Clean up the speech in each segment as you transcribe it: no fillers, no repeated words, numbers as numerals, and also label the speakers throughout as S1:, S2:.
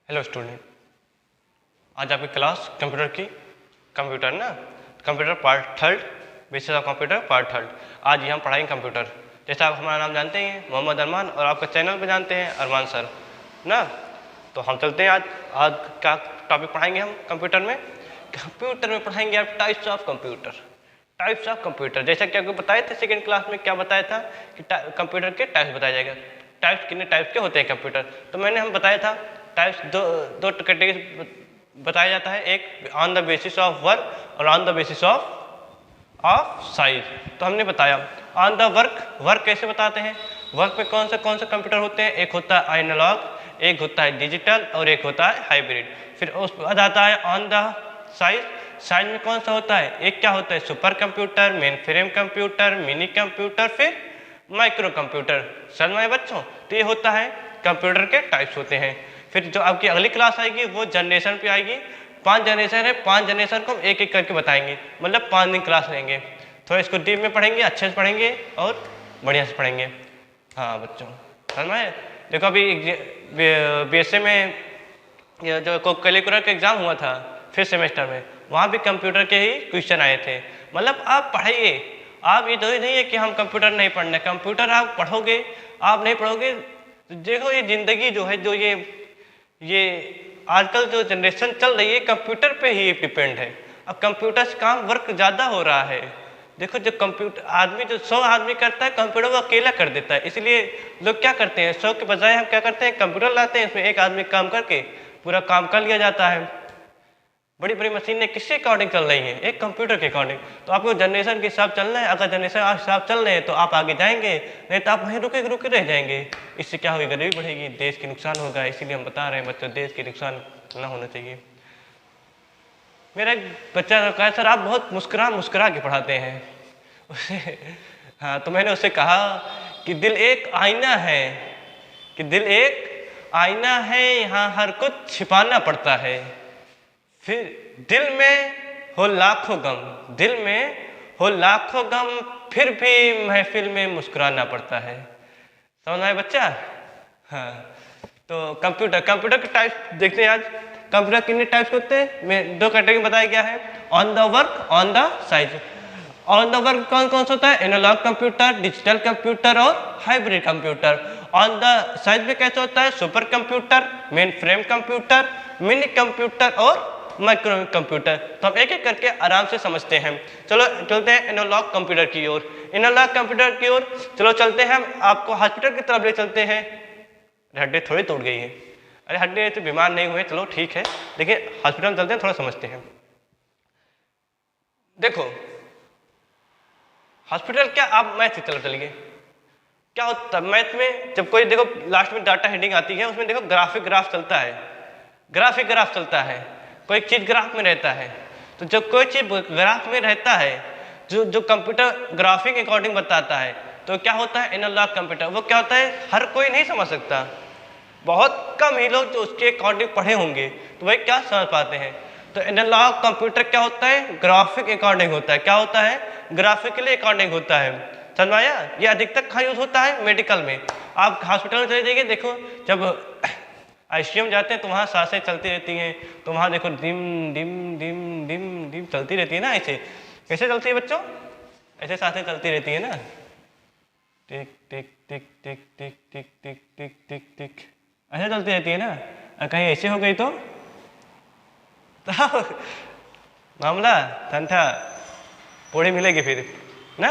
S1: Hello student, आज आपकी class computer ना computer part third, basis of computer part third. आज हम पढ़ाएंगे कंप्यूटर। जैसे आप हमारा नाम जानते हैं, मोहम्मद अरमान, और आपका चैनल पे जानते हैं अरमान सर ना। तो हम चलते हैं आज क्या टॉपिक पढ़ाएंगे हम कंप्यूटर में पढ़ाएंगे आप टाइप्स ऑफ कंप्यूटर। जैसा कि आपको बताए थे सेकेंड क्लास में, क्या बताया था कि कंप्यूटर के टाइप्स बताया जाएगा। टाइप्स कितने टाइप्स के होते हैं कंप्यूटर, तो हम बताया था टाइप्स दो कैटेगरी बताया जाता है, एक on the basis of work और on the basis of size. तो हमने बताया ऑन द वर्क कैसे बताते हैं, वर्क में कौन से कंप्यूटर होते हैं, एक होता है एनालॉग, एक होता है डिजिटल और एक होता है हाइब्रिड। फिर उसके बाद आता है ऑन द साइज में कौन सा होता है, एक क्या होता है super computer, main frame computer, mini computer, फिर माइक्रो कंप्यूटर। समझ में आए बच्चों? तो ये होता है कंप्यूटर के टाइप्स होते हैं। फिर जो आपकी अगली क्लास आएगी वो जनरेशन पे आएगी। 5 जनरेशन है, 5 जनरेशन को हम एक एक करके बताएंगे, मतलब 5 दिन क्लास लेंगे। थोड़ा इसको डीप में पढ़ेंगे, अच्छे से पढ़ेंगे और बढ़िया से पढ़ेंगे। हाँ बच्चों, समझ में आए? देखो अभी बीएसए में जो कैलकुलेटर का एग्जाम हुआ था फिफ्थ सेमेस्टर में, वहाँ भी कंप्यूटर के ही क्वेश्चन आए थे। मतलब आप पढ़ाइए, आप ये जरूरी नहीं है कि हम कंप्यूटर नहीं पढ़ना, कंप्यूटर आप पढ़ोगे, आप नहीं पढ़ोगे। देखो ये जिंदगी जो है, जो ये आजकल जो जनरेशन चल रही है कंप्यूटर पे ही डिपेंड है। अब कंप्यूटर से काम वर्क ज़्यादा हो रहा है। देखो जो कंप्यूटर आदमी जो 100 आदमी करता है, कंप्यूटर वो अकेला कर देता है। इसलिए लोग क्या करते हैं, 100 के बजाय हम क्या करते हैं, कंप्यूटर लाते हैं, इसमें एक आदमी काम करके पूरा काम कर लिया जाता है। बड़ी बड़ी मशीनें किसके अकॉर्डिंग चल रही हैं, एक कंप्यूटर के अकॉर्डिंग। तो आपको जनरेशन के हिसाब चलना है। अगर जनरेशन के हिसाब चल रहे हैं तो आप आगे जाएंगे, नहीं तो आप वहीं रुके रह जाएंगे। इससे क्या होगी, गरीबी बढ़ेगी, देश के नुकसान होगा। इसीलिए हम बता रहे हैं बच्चों, देश के नुकसान ना होना चाहिए। मेरा एक बच्चा ने कहा, सर आप बहुत मुस्कुरा के पढ़ाते हैं। हाँ, तो मैंने उससे कहा कि दिल एक आईना है, यहाँ हर कुछ छिपाना पड़ता है। फिर दिल में हो लाखों गम, फिर भी महफिल में मुस्कुराना पड़ता है। समझ आए बच्चा? हाँ, तो कंप्यूटर के टाइप्स देखते हैं आज। कंप्यूटर कितने टाइप्स होते हैं, मैं 2 कैटेगरी बताया गया है, on the work, on the size. On the work कौन सा होता है, एनालॉग कंप्यूटर, डिजिटल कंप्यूटर और hybrid computer. On the size में कैसे होता है, super computer, main frame computer, mini computer और माइक्रो कंप्यूटर। तो हम एक एक करके आराम से समझते हैं। चलो चलते हैं एनालॉग कंप्यूटर की ओर। चलो चलते हैं, हम आपको हॉस्पिटल की तरफ ले चलते हैं। हड्डी थोड़ी टूट गई है, अरे हड्डी तो बीमार नहीं हुए, चलो ठीक है, लेकिन हॉस्पिटल में चलते हैं, थोड़ा समझते हैं। देखो हॉस्पिटल क्या, आप मैथ की तरफ चलिए। क्या होता है मैथ में, जब कोई देखो लास्ट में डाटा हेडिंग आती है, उसमें देखो ग्राफ चलता है, कोई चीज ग्राफ में रहता है। तो जब कोई चीज ग्राफ में रहता है, जो कंप्यूटर ग्राफिक अकॉर्डिंग बताता है, तो क्या होता है एनालॉग कंप्यूटर। वो क्या होता है, हर कोई नहीं समझ सकता, बहुत कम ही लोग जो उसके अकॉर्डिंग पढ़े होंगे तो वही क्या समझ पाते हैं। तो एनालॉग कंप्यूटर क्या होता है, ग्राफिक अकॉर्डिंग होता है। क्या होता है, ग्राफिकली अकॉर्डिंग होता है। समझ आया? ये अधिकतर कहाँ यूज होता है, मेडिकल में। आप हॉस्पिटल में चले जाइए, देखो जब आईसीयू में जाते हैं तो वहाँ सांसें चलती रहती हैं, तो वहाँ देखो dim dim dim dim dim चलती रहती है ना। ऐसे कैसे चलती है बच्चों, ऐसे सांसें चलती रहती है ना, टिक टिक टिक टिक टिक टिक टिक टिक टिक टिक, ऐसे चलती रहती है ना। कहीं ऐसे हो गई तो मामला ठंडा पूरी मिलेगी फिर ना।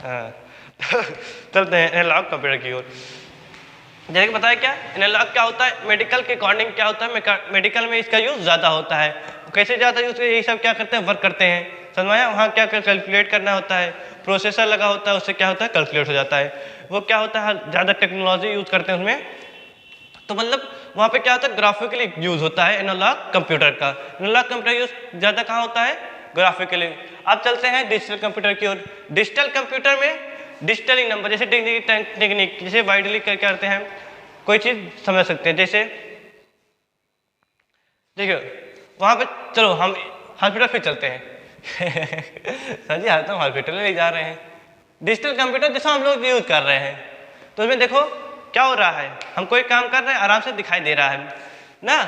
S1: हाँ, चलते हैं एनालॉग कंप्यूटर की ओर। जैसे कि बताया क्या एनालॉग क्या होता है, मेडिकल के अकॉर्डिंग क्या होता है, मेडिकल में इसका यूज ज़्यादा होता है। कैसे ज़्यादा यूज, ये सब क्या करते हैं, वर्क करते हैं। समझ आया? वहाँ क्या कैलकुलेट करना होता है, प्रोसेसर लगा होता है, उससे क्या होता है, कैलकुलेट हो जाता है। वो क्या होता है, ज़्यादा टेक्नोलॉजी यूज करते हैं उसमें। तो मतलब वहाँ पे क्या होता है, ग्राफिकली यूज होता है एनालॉग कंप्यूटर का। एनालॉग कंप्यूटर यूज ज़्यादा कहाँ होता है, ग्राफिकली। अब चलते हैं डिजिटल कंप्यूटर की ओर। डिजिटल कंप्यूटर में डिजिटल नंबर, जैसे टेक्निक जैसे वाइडली क्या करते हैं, कोई चीज समझ सकते हैं। जैसे देखिए वहां पे, चलो हम हॉस्पिटल फिर चलते हैं। सर जी हम हॉस्पिटल में जा रहे हैं। डिजिटल कंप्यूटर जैसा हम लोग यूज कर रहे हैं, तो उसमें देखो क्या हो रहा है, हम कोई काम कर रहे हैं, आराम से दिखाई दे रहा है ना।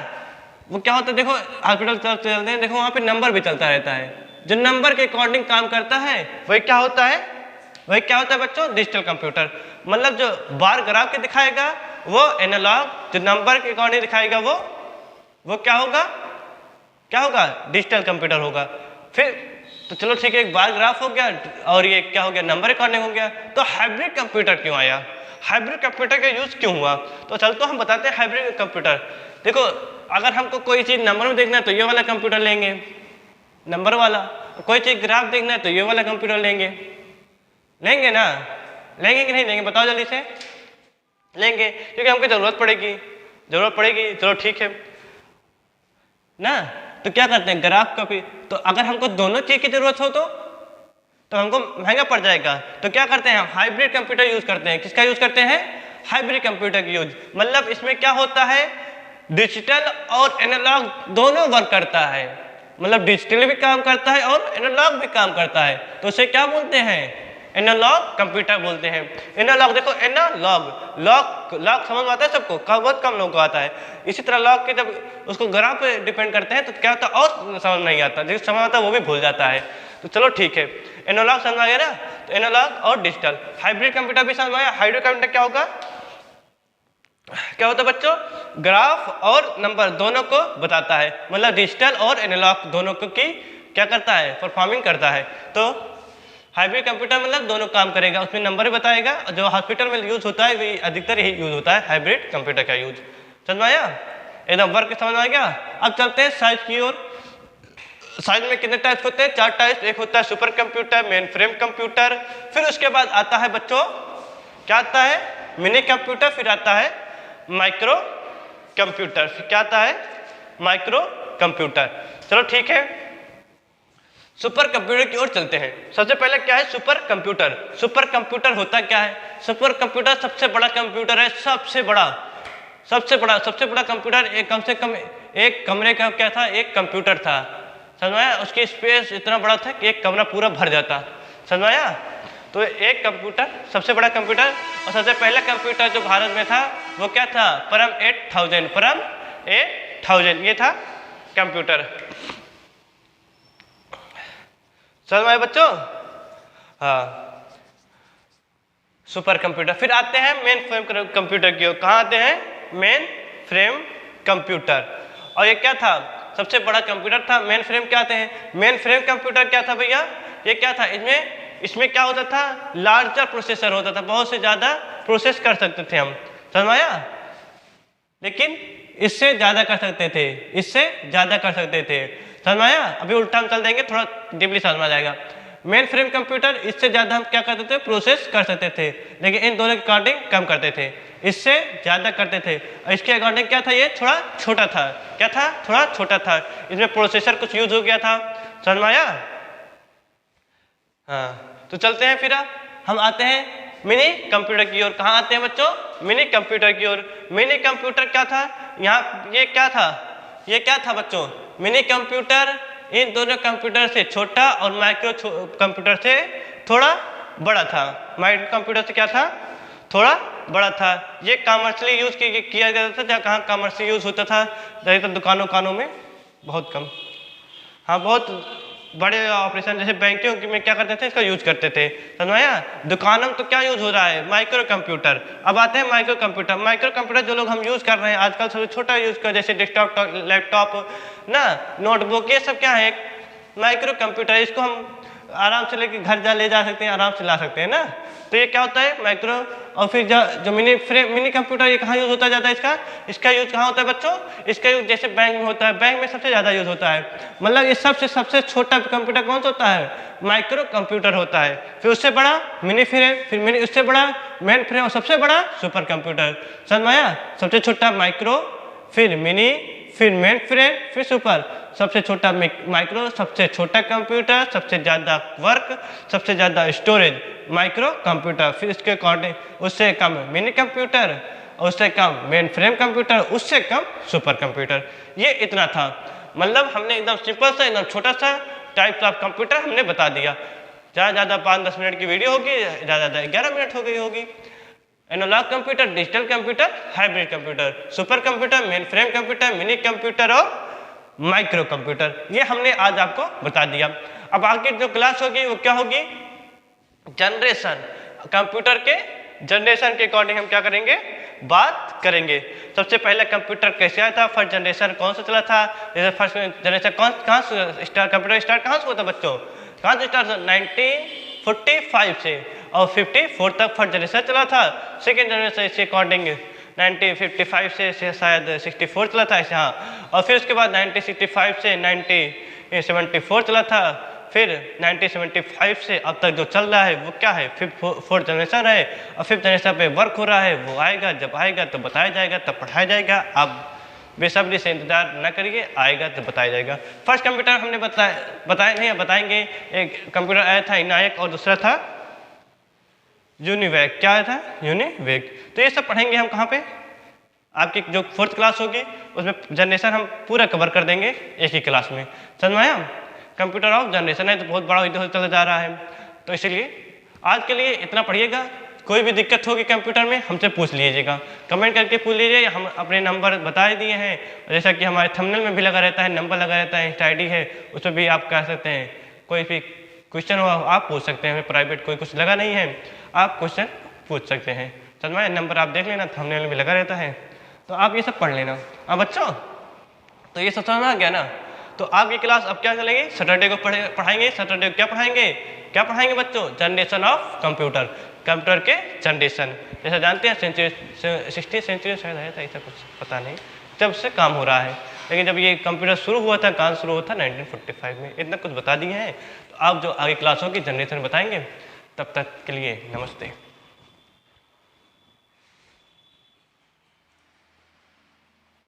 S1: वो क्या होता है, देखो हॉस्पिटल चलते हैं, देखो वहाँ पे नंबर भी चलता रहता है, जो नंबर के अकॉर्डिंग काम करता है वही क्या होता है, वही क्या होता है बच्चों, डिजिटल कंप्यूटर। मतलब जो बार ग्राफ के दिखाएगा वो एनालॉग, जो नंबर के अकॉर्डिंग दिखाएगा वो क्या होगा, क्या होगा, डिजिटल कंप्यूटर होगा। फिर तो चलो ठीक है, एक बार ग्राफ हो गया और ये क्या हो गया, नंबर अकॉर्डिंग हो गया। तो हाइब्रिड कंप्यूटर क्यों आया, हाइब्रिड कंप्यूटर का यूज क्यों हुआ, तो चल तो हम बताते हैं हाइब्रिड कंप्यूटर। देखो अगर हमको कोई चीज़ नंबर में देखना है तो ये वाला कंप्यूटर लेंगे, नंबर वाला, कोई चीज़ ग्राफ देखना है तो ये वाला कंप्यूटर लेंगे, लेंगे ना, लेंगे कि नहीं लेंगे, बताओ जल्दी से, लेंगे, क्योंकि हमको ज़रूरत पड़ेगी, चलो ठीक है ना। तो क्या करते हैं, ग्राफ कॉपी, तो अगर हमको दोनों चीज़ की ज़रूरत हो तो हमको महंगा पड़ जाएगा, तो क्या करते हैं हम हाइब्रिड कंप्यूटर यूज़ करते हैं। किसका यूज़ करते हैं, हाइब्रिड कंप्यूटर की यूज। मतलब इसमें क्या होता है, डिजिटल और एनालॉग दोनों वर्क करता है, मतलब डिजिटल भी काम करता है और एनालॉग भी काम करता है, तो उसे क्या बोलते हैं, एनालॉग कंप्यूटर बोलते हैं। एनालॉग देखो, एनालॉग लॉग समझ में आता है सबको, बहुत कम लोगों को आता है। इसी तरह लॉग के जब उसको ग्राफ पे डिपेंड करते हैं तो क्या होता है, और समझ नहीं आता, जिसको समझ आता है वो भी भूल जाता है। तो चलो ठीक है, एनालॉग समझ आ गया ना, तो एनालॉग और डिजिटल। हाइब्रिड कंप्यूटर भी समझ आया। हाइब्रिड कंप्यूटर क्या होगा, क्या होता है बच्चों, ग्राफ और नंबर दोनों को बताता है, मतलब डिजिटल और एनालॉग दोनों को की क्या करता है, परफॉर्मिंग करता है। तो हाइब्रिड कंप्यूटर मतलब दोनों काम करेगा, उसमें नंबर भी बताएगा, जो हॉस्पिटल में यूज होता है वही अधिकतर यही यूज होता है, हाइब्रिड कंप्यूटर का यूज। समझ में आया, एकदम वर्क समझ में आ गया। अब चलते हैं साइज की ओर। साइज में कितने टाइप्स होते हैं, 4 टाइप्स। एक होता है super computer, main frame computer, फिर उसके बाद आता है बच्चों क्या आता है, मिनी कंप्यूटर, फिर आता है माइक्रो कंप्यूटर, फिर क्या आता है, माइक्रो कंप्यूटर। चलो ठीक है, सुपर कंप्यूटर की ओर चलते हैं। सबसे पहले क्या है सुपर कंप्यूटर। सुपर कंप्यूटर होता क्या है, सुपर कंप्यूटर सबसे बड़ा कंप्यूटर है, सबसे बड़ा कंप्यूटर। एक कम से कम एक कमरे का क्या था, एक कंप्यूटर था, समझ में आया। उसकी स्पेस इतना बड़ा था कि एक कमरा पूरा भर जाता, समझ में आया। तो एक कंप्यूटर सबसे बड़ा कंप्यूटर। और सबसे पहला कंप्यूटर जो भारत में था वो क्या था, परम 8000 ये था कंप्यूटर। समझ में आया बच्चों, हाँ सुपर कंप्यूटर। फिर आते हैं मेन फ्रेम कंप्यूटर की ओर। कहाँ आते हैं, मेन फ्रेम कंप्यूटर। और ये क्या था, सबसे बड़ा कंप्यूटर था। मेन फ्रेम क्या आते हैं, मेन फ्रेम कंप्यूटर क्या था भैया, ये क्या था, इसमें क्या होता था, लार्जर प्रोसेसर होता था, बहुत से ज़्यादा प्रोसेस कर सकते थे हम, समझ में आया। लेकिन इससे ज़्यादा कर सकते थे, समझ में आया। अभी उल्टा हम चल देंगे, थोड़ा डीपली समझ में आ जाएगा। मेन फ्रेम कंप्यूटर इससे ज़्यादा हम क्या करते थे, प्रोसेस कर सकते थे, लेकिन इन दोनों के अकॉर्डिंग कम करते थे, इससे ज़्यादा करते थे। और इसके अकॉर्डिंग क्या था, ये थोड़ा छोटा था, क्या था, थोड़ा छोटा था। इसमें प्रोसेसर कुछ यूज हो गया था, समझ में आया। हाँ तो चलते हैं, फिर हम आते हैं मिनी कंप्यूटर की ओर। कहाँ आते हैं बच्चों, मिनी कंप्यूटर की ओर। मिनी कंप्यूटर क्या था, यहाँ ये क्या था बच्चों, मिनी कंप्यूटर इन दोनों कंप्यूटर से छोटा और माइक्रो कंप्यूटर से थोड़ा बड़ा था। माइक्रो कंप्यूटर से क्या था, थोड़ा बड़ा था। ये कमर्शियली यूज किया जाता था, जहाँ कहाँ कमर्शियली यूज होता था, ज़्यादातर दुकानों में, बहुत कम। हाँ बहुत बड़े ऑपरेशन जैसे बैंकिंग में क्या करते थे, इसका यूज करते थे, समझ में आया। दुकानों में तो क्या यूज हो रहा है, माइक्रो कंप्यूटर। अब आते हैं माइक्रो कंप्यूटर। माइक्रो कंप्यूटर जो लोग हम यूज कर रहे हैं आजकल, सबसे छोटा यूज कर, जैसे डेस्कटॉप, लैपटॉप ना, नोटबुक, ये सब क्या है, माइक्रो कंप्यूटर। इसको हम आराम से लेके घर ले जा सकते हैं, आराम से ला सकते हैं ना। तो ये क्या होता है, माइक्रो। और फिर जो मिनी कंप्यूटर, ये कहाँ यूज होता जाता है, इसका यूज कहाँ होता है बच्चों, इसका यूज जैसे बैंक में होता है, बैंक में सबसे ज़्यादा यूज होता है। मतलब ये सबसे छोटा कंप्यूटर कौन सा होता है, माइक्रो कंप्यूटर होता है। फिर उससे बड़ा मिनी फ्रेम, फिर मिनी, उससे बड़ा मेन फ्रेम, और सबसे बड़ा सुपर कंप्यूटर। समझ में आया, सबसे छोटा माइक्रो, फिर मिनी, फिर मेन फ्रेम, फिर सुपर। सबसे छोटा माइक्रो, सबसे छोटा कंप्यूटर, सबसे ज़्यादा वर्क, सबसे ज़्यादा स्टोरेज, माइक्रो कंप्यूटर। फिर इसके अकॉर्डिंग उससे कम मिनी कंप्यूटर, उससे कम मेन फ्रेम कंप्यूटर, उससे कम सुपर कंप्यूटर। ये इतना था। मतलब हमने एकदम सिंपल सा, एकदम छोटा सा टाइप्स ऑफ कंप्यूटर हमने बता दिया। ज़्यादा 5-10 मिनट की वीडियो होगी, ज़्यादा 11 मिनट हो गई होगी। Analog computer, digital computer, hybrid computer, super computer, main frame computer, mini computer और माइक्रो कंप्यूटर, ये हमने आज आपको बता दिया। अब आगे जो क्लास होगी वो क्या होगी, जनरेशन, कंप्यूटर के जनरेशन के अकॉर्डिंग हम क्या करेंगे, बात करेंगे। सबसे पहले कंप्यूटर कैसे आया था, फर्स्ट जनरेशन कौन सा चला था, जैसे फर्स्ट जनरेशन कहाँ से स्टार्ट, कंप्यूटर स्टार्ट कहाँ से हुआ था बच्चों, कहाँ से स्टार्ट, 1945 से, और 54 तक फर्स्ट जनरेशन चला था। सेकेंड जनरेशन इसके अकॉर्डिंग 1955 से शायद 64 चला था ऐसे, हाँ, और फिर उसके बाद 1965 से 1974 चला था, फिर 1975 से अब तक जो चल रहा है वो क्या है, फोर्थ जनरेशन है, और फिफ्थ जनरेशन पे वर्क हो रहा है, वो आएगा, जब आएगा तो बताया जाएगा, तब पढ़ाया जाएगा। आप बेसब्री से इंतजार न करिए, आएगा तो बताया जाएगा। फर्स्ट कंप्यूटर हमने बताएंगे, एक कंप्यूटर आया था इनायक और दूसरा था यूनिवेक, क्या आया था, यूनिवेक। तो ये सब पढ़ेंगे हम कहाँ पे, आपकी जो फोर्थ क्लास होगी उसमें जनरेशन हम पूरा कवर कर देंगे एक ही क्लास में, समझ में आया। कंप्यूटर ऑफ जनरेशन है तो बहुत बड़ा इधर चला जा रहा है, तो इसलिए आज के लिए इतना पढ़िएगा। कोई भी दिक्कत होगी कंप्यूटर में हमसे पूछ लीजिएगा, कमेंट करके पूछ लीजिए, हम अपने नंबर बता दिए हैं, जैसा कि हमारे थंबनेल में भी लगा रहता है, नंबर लगा रहता है, इंस्टा आईडी है, उस पर भी आप कह सकते हैं, कोई भी क्वेश्चन हो आप पूछ सकते हैं, हमें प्राइवेट कोई कुछ लगा नहीं है, आप क्वेश्चन पूछ सकते हैं। समझ में, नंबर आप देख लेना, थंबनेल में भी लगा रहता है, तो आप ये सब पढ़ लेना। अब बच्चों तो ये सब समझ में आ गया ना, तो आपकी क्लास अब क्या चलेगी, सैटरडे को पढ़ाएंगे। सैटरडे को क्या पढ़ाएंगे बच्चों, जनरेशन ऑफ कंप्यूटर, कंप्यूटर के जनरेशन। जैसा जानते हैं 16th सेंचुरी शायद आया था, ऐसा कुछ पता नहीं, तब से काम हो रहा है, लेकिन जब ये कंप्यूटर शुरू हुआ था, काम शुरू हुआ था 1945 में। इतना कुछ बता दिए हैं, तो आप जो आगे क्लास होगी जनरेशन बताएंगे। तब तक के लिए नमस्ते।